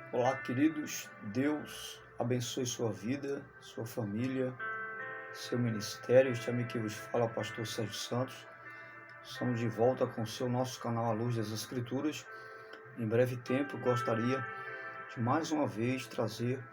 Olá, queridos. Deus abençoe sua vida, sua família, seu ministério. Este amigo que vos fala, pastor Sérgio Santos. Estamos de volta com o seu nosso canal A Luz das Escrituras. Em breve tempo, gostaria de mais uma vez trazer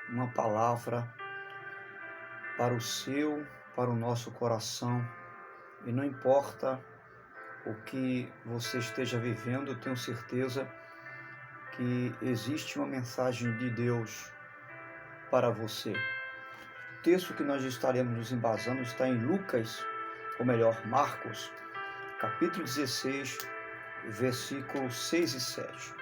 uma palavra para o nosso coração. E não importa o que você esteja vivendo, eu tenho certeza que existe uma mensagem de Deus para você. O texto que nós estaremos nos embasando está em Lucas, ou melhor, Marcos, capítulo 16, versículos 6 e 7.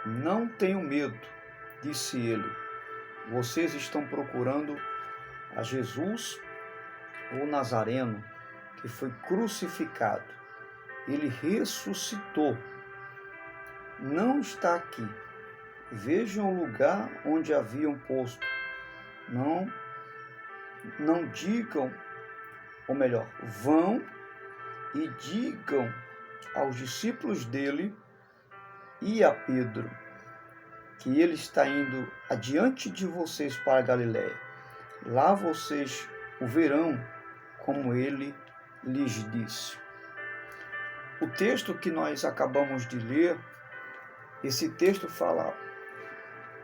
Não tenham medo, disse ele. Vocês estão procurando a Jesus, o Nazareno, que foi crucificado. Ele ressuscitou. Não está aqui. Vejam o lugar onde haviam posto. Não digam, ou melhor, vão e digam aos discípulos dele e a Pedro que ele está indo adiante de vocês para a Galiléia. Lá vocês o verão, como ele lhes disse. O texto que nós acabamos de ler, esse texto fala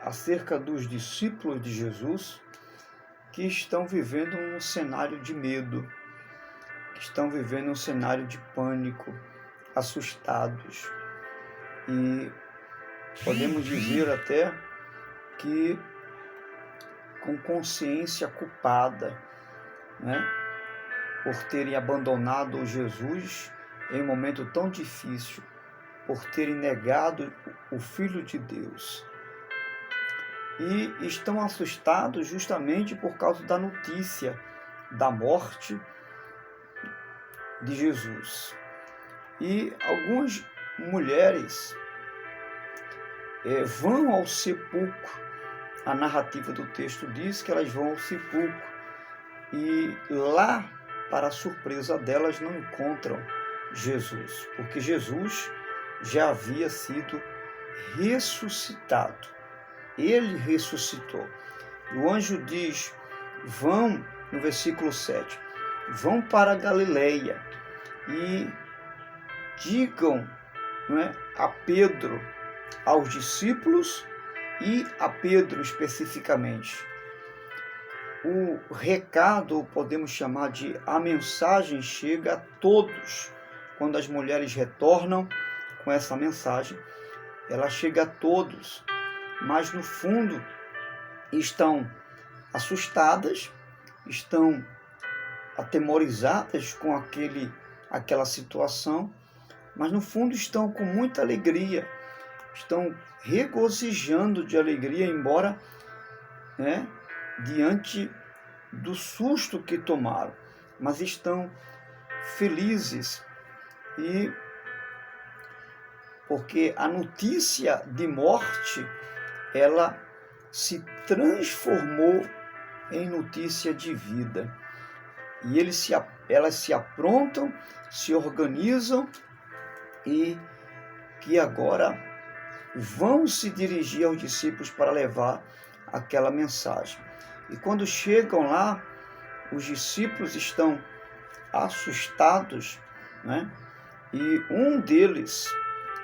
acerca dos discípulos de Jesus que estão vivendo um cenário de medo, que estão vivendo um cenário de pânico, assustados. E podemos dizer até que com consciência culpada, né, por terem abandonado Jesus em um momento tão difícil, por terem negado o Filho de Deus. E estão assustados justamente por causa da notícia da morte de Jesus. E algumas mulheres vão ao sepulcro. A narrativa do texto diz que elas vão ao sepulcro e lá, para a surpresa delas, não encontram Jesus, porque Jesus já havia sido ressuscitado. Ele ressuscitou. O anjo diz, vão, no versículo 7, vão para a Galileia e digam, a Pedro, aos discípulos e a Pedro especificamente. O recado, podemos chamar de a mensagem, chega a todos. Quando as mulheres retornam com essa mensagem, ela chega a todos. Mas no fundo estão assustadas, estão atemorizadas com aquela situação, mas no fundo estão com muita alegria, estão regozijando de alegria, embora diante do susto que tomaram, mas estão felizes, e porque a notícia de morte ela se transformou em notícia de vida. E elas se aprontam, se organizam e que agora vão se dirigir aos discípulos para levar aquela mensagem. E quando chegam lá, os discípulos estão assustados, E um deles,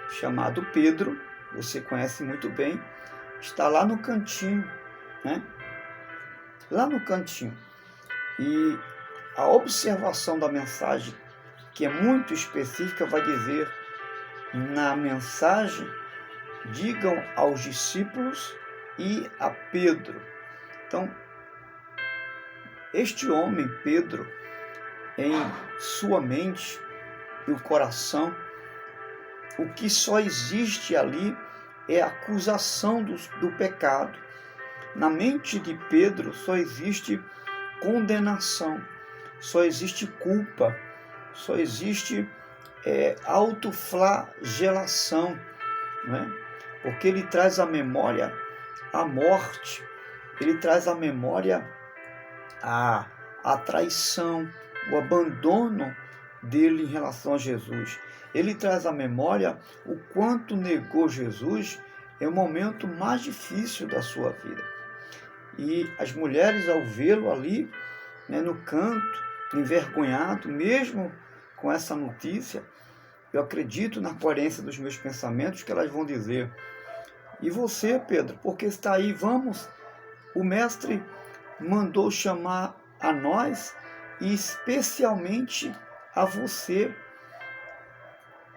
chamado Pedro, você conhece muito bem, está lá no cantinho, Lá no cantinho. E a observação da mensagem, que é muito específica, vai dizer, na mensagem, digam aos discípulos e a Pedro. Então, este homem, Pedro, em sua mente e o coração, o que só existe ali é a acusação do pecado. Na mente de Pedro só existe condenação, só existe culpa, só existe autoflagelação, Porque ele traz à memória a morte, ele traz à memória a traição, o abandono dele em relação a Jesus. Ele traz à memória o quanto negou Jesus é o momento mais difícil da sua vida. E as mulheres, ao vê-lo ali, né, no canto, envergonhado, mesmo com essa notícia, eu acredito na coerência dos meus pensamentos que elas vão dizer: e você, Pedro, porque está aí? Vamos, o mestre mandou chamar a nós e especialmente a você.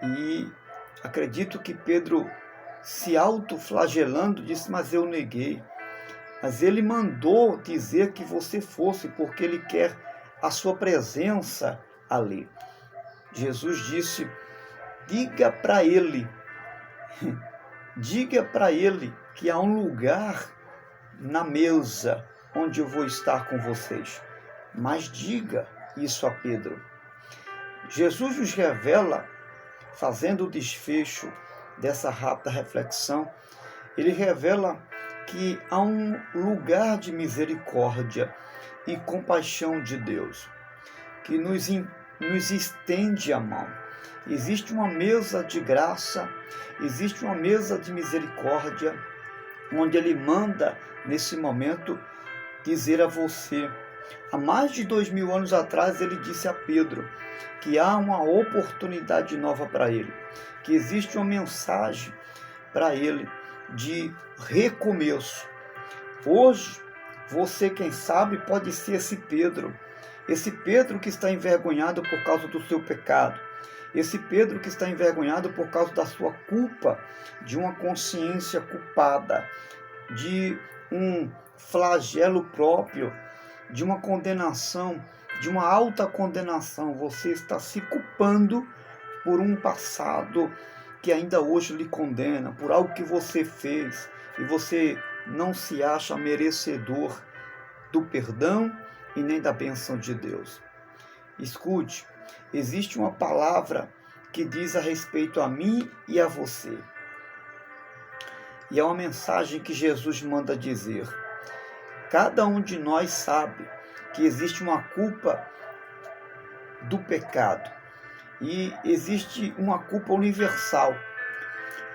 E acredito que Pedro, se autoflagelando, disse: mas eu neguei. Mas ele mandou dizer que você fosse, porque ele quer a sua presença ali. Jesus disse: diga para ele que há um lugar na mesa onde eu vou estar com vocês. Mas diga isso a Pedro. Jesus nos revela, fazendo o desfecho dessa rápida reflexão, ele revela que há um lugar de misericórdia e compaixão de Deus, que nos estende a mão. Existe uma mesa de graça, existe uma mesa de misericórdia, onde ele manda, nesse momento, dizer a você. Há mais de 2000 anos atrás, ele disse a Pedro que há uma oportunidade nova para ele, que existe uma mensagem para ele de recomeço. Hoje, você, quem sabe, pode ser esse Pedro que está envergonhado por causa do seu pecado, esse Pedro que está envergonhado por causa da sua culpa, de uma consciência culpada, de um flagelo próprio, de uma condenação, de uma alta condenação. Você está se culpando por um passado que ainda hoje lhe condena, por algo que você fez, e você não se acha merecedor do perdão e nem da bênção de Deus. Escute, existe uma palavra que diz a respeito a mim e a você. E é uma mensagem que Jesus manda dizer. Cada um de nós sabe que existe uma culpa do pecado. E existe uma culpa universal.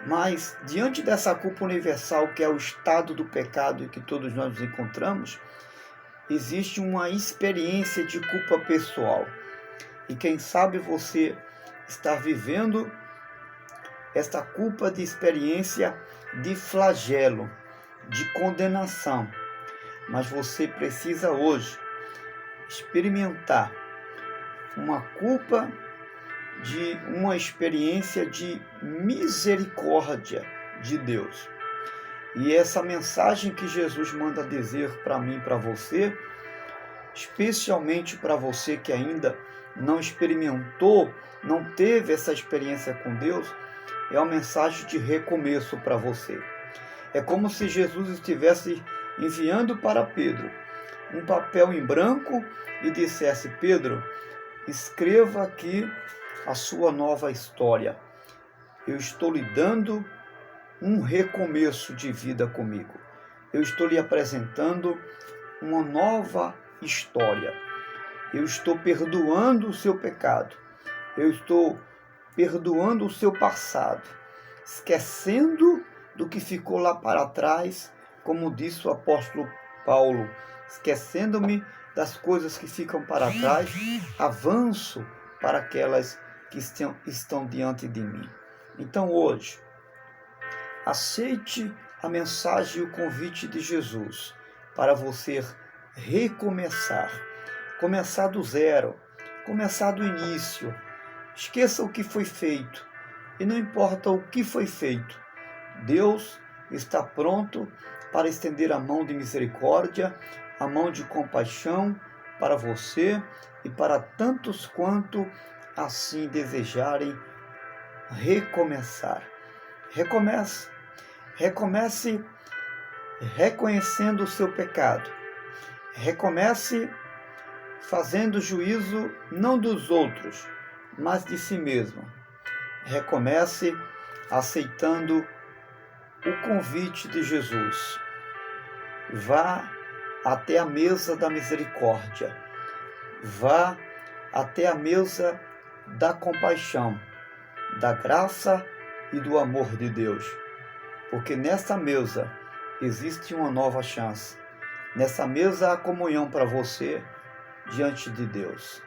Mas, diante dessa culpa universal, que é o estado do pecado em que todos nós nos encontramos, existe uma experiência de culpa pessoal. E quem sabe você está vivendo esta culpa de experiência de flagelo, de condenação. Mas você precisa hoje experimentar uma culpa de uma experiência de misericórdia de Deus. E essa mensagem que Jesus manda dizer para mim e para você, especialmente para você que ainda não experimentou, não teve essa experiência com Deus, é uma mensagem de recomeço para você. É como se Jesus estivesse enviando para Pedro um papel em branco e dissesse: Pedro, escreva aqui a sua nova história. Eu estou lhe dando um recomeço de vida comigo. Eu estou lhe apresentando uma nova história. Eu estou perdoando o seu pecado. Eu estou perdoando o seu passado, esquecendo do que ficou lá para trás, como disse o apóstolo Paulo, esquecendo-me das coisas que ficam para trás, avanço para aquelas que estão diante de mim. Então hoje, aceite a mensagem e o convite de Jesus para você recomeçar, começar do zero, começar do início. Esqueça o que foi feito e não importa o que foi feito. Deus está pronto para estender a mão de misericórdia, a mão de compaixão para você e para tantos quanto assim desejarem recomeçar. Recomece. Recomece reconhecendo o seu pecado. Recomece fazendo juízo não dos outros, mas de si mesmo. Recomece aceitando o convite de Jesus. Vá até a mesa da misericórdia. Vá até a mesa da compaixão, da graça e do amor de Deus. porque nessa mesa existe uma nova chance. Nessa mesa há comunhão para você diante de Deus.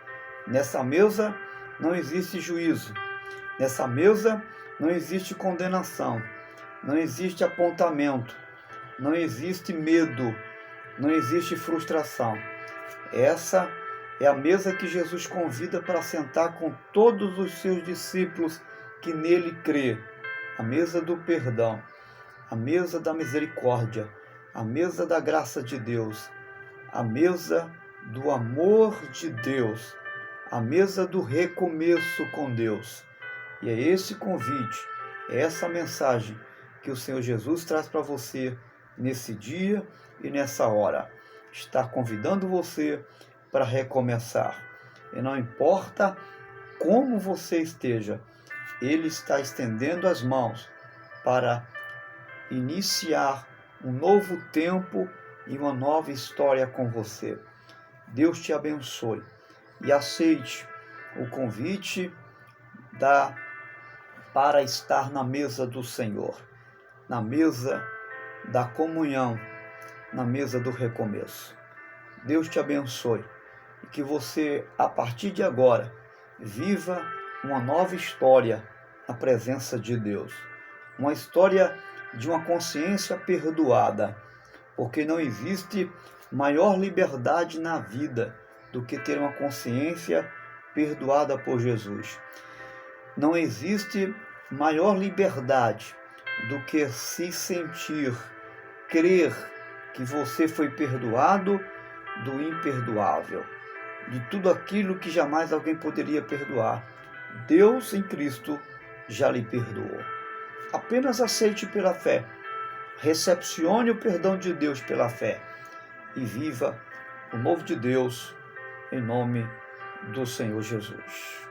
Nessa mesa não existe juízo. Nessa mesa não existe condenação. Não existe apontamento. Não existe medo. Não existe frustração. Essa é a mesa que Jesus convida para sentar com todos os seus discípulos que nele crê. A mesa do perdão, a mesa da misericórdia, a mesa da graça de Deus, a mesa do amor de Deus, a mesa do recomeço com Deus. E é esse convite, é essa mensagem que o Senhor Jesus traz para você nesse dia e nessa hora. Está convidando você para recomeçar. E não importa como você esteja, Ele está estendendo as mãos para iniciar um novo tempo e uma nova história com você. Deus te abençoe e aceite o convite para estar na mesa do Senhor, na mesa da comunhão, na mesa do recomeço. Deus te abençoe e que você, a partir de agora, viva uma nova história na presença de Deus. Uma história de uma consciência perdoada, porque não existe maior liberdade na vida do que ter uma consciência perdoada por Jesus. Não existe maior liberdade do que se sentir, crer que você foi perdoado do imperdoável, de tudo aquilo que jamais alguém poderia perdoar. Deus em Cristo já lhe perdoou. Apenas aceite pela fé, recepcione o perdão de Deus pela fé e viva o novo de Deus em nome do Senhor Jesus.